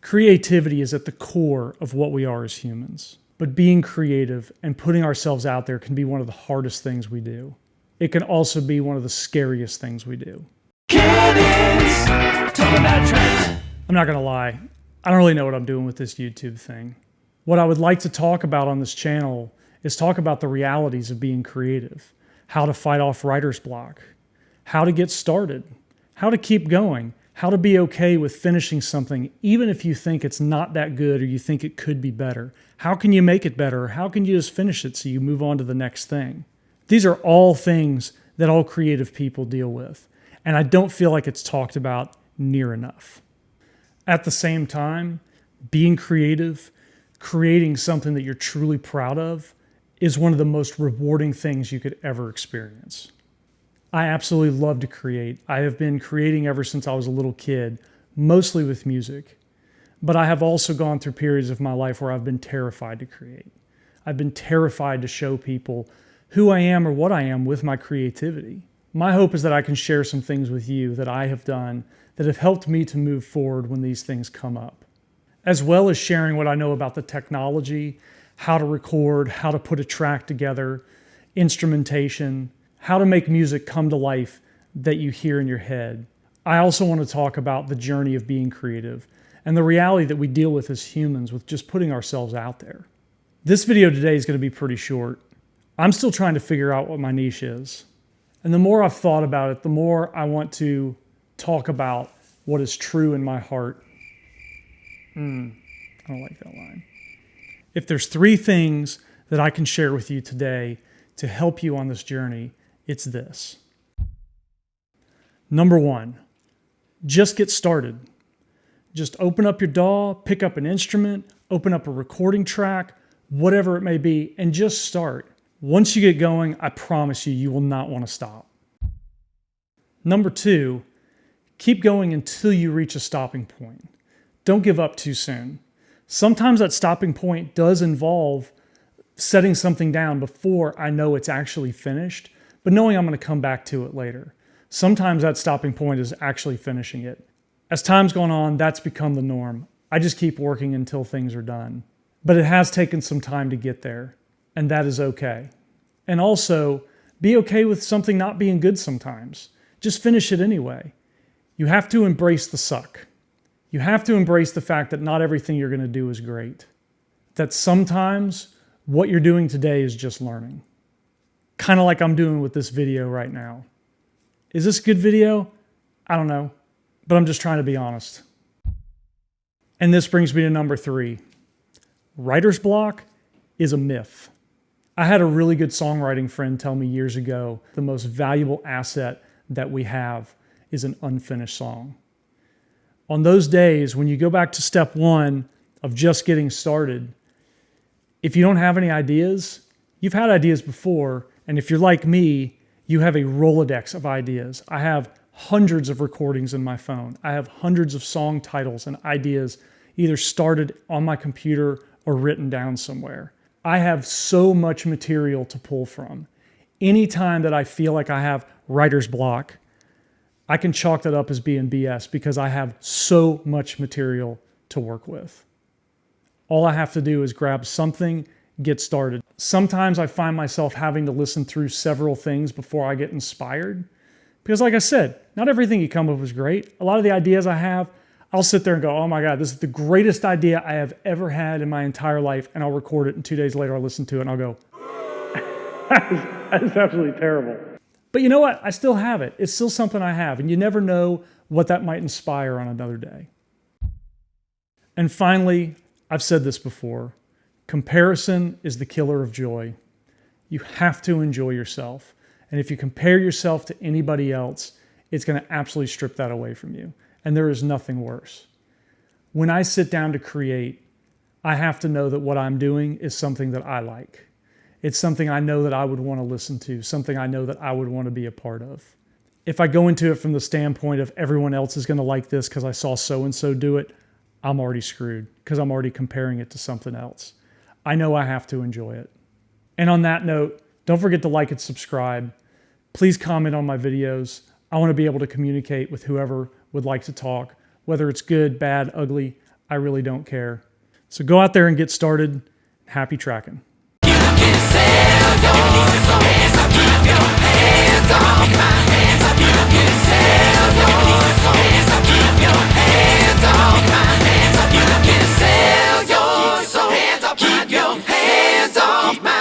Creativity is at the core of what we are as humans. But being creative and putting ourselves out there can be one of the hardest things we do. It can also be one of the scariest things we do. I'm not going to lie. I don't really know what I'm doing with this YouTube thing. What I would like to talk about on this channel is talk about the realities of being creative, how to fight off writer's block, how to get started, how to keep going, how to be okay with finishing something even if you think it's not that good or you think it could be better. How can you make it better? How can you just finish it so you move on to the next thing? These are all things that all creative people deal with, and I don't feel like it's talked about near enough. At the same time, being creative, creating something that you're truly proud of, is one of the most rewarding things you could ever experience. I absolutely love to create. I have been creating ever since I was a little kid, mostly with music. But I have also gone through periods of my life where I've been terrified to create. I've been terrified to show people who I am or what I am with my creativity. My hope is that I can share some things with you that I have done that have helped me to move forward when these things come up, as well as sharing what I know about the technology, how to record, how to put a track together, instrumentation, how to make music come to life that you hear in your head. I also want to talk about the journey of being creative and the reality that we deal with as humans with just putting ourselves out there. This video today is going to be pretty short. I'm still trying to figure out what my niche is. And the more I've thought about it, the more I want to talk about what is true in my heart. I don't like that line. If there's 3 things that I can share with you today to help you on this journey, it's this. Number 1, just get started. Just open up your DAW, pick up an instrument, open up a recording track, whatever it may be, and just start. Once you get going, I promise you, you will not want to stop. Number 2, keep going until you reach a stopping point. Don't give up too soon. Sometimes that stopping point does involve setting something down before I know it's actually finished, but knowing I'm going to come back to it later. Sometimes that stopping point is actually finishing it. As time's gone on, that's become the norm. I just keep working until things are done. But it has taken some time to get there, and that is okay. And also, be okay with something not being good sometimes. Just finish it anyway. You have to embrace the suck. You have to embrace the fact that not everything you're going to do is great. That sometimes what you're doing today is just learning. Kind of like I'm doing with this video right now. Is this a good video? I don't know, but I'm just trying to be honest. And this brings me to number 3. Writer's block is a myth. I had a really good songwriting friend tell me years ago, the most valuable asset that we have is an unfinished song. On those days, when you go back to step 1 of just getting started, if you don't have any ideas, you've had ideas before, and if you're like me, you have a Rolodex of ideas. I have hundreds of recordings in my phone. I have hundreds of song titles and ideas either started on my computer or written down somewhere. I have so much material to pull from. Anytime that I feel like I have writer's block, I can chalk that up as being BS because I have so much material to work with. All I have to do is grab something, get started. Sometimes I find myself having to listen through several things before I get inspired. Because like I said, not everything you come up with is great. A lot of the ideas I have, I'll sit there and go, oh my God, this is the greatest idea I have ever had in my entire life. And I'll record it, and 2 days later I'll listen to it and I'll go, that is absolutely terrible. But you know what? I still have it. It's still something I have. And you never know what that might inspire on another day. And finally, I've said this before, comparison is the killer of joy. You have to enjoy yourself. And if you compare yourself to anybody else, it's going to absolutely strip that away from you. And there is nothing worse. When I sit down to create, I have to know that what I'm doing is something that I like. It's something I know that I would want to listen to, something I know that I would want to be a part of. If I go into it from the standpoint of everyone else is going to like this because I saw so-and-so do it, I'm already screwed because I'm already comparing it to something else. I know I have to enjoy it. And on that note, don't forget to like and subscribe. Please comment on my videos. I want to be able to communicate with whoever would like to talk. Whether it's good, bad, ugly, I really don't care. So go out there and get started. Happy tracking. Keep your hands off my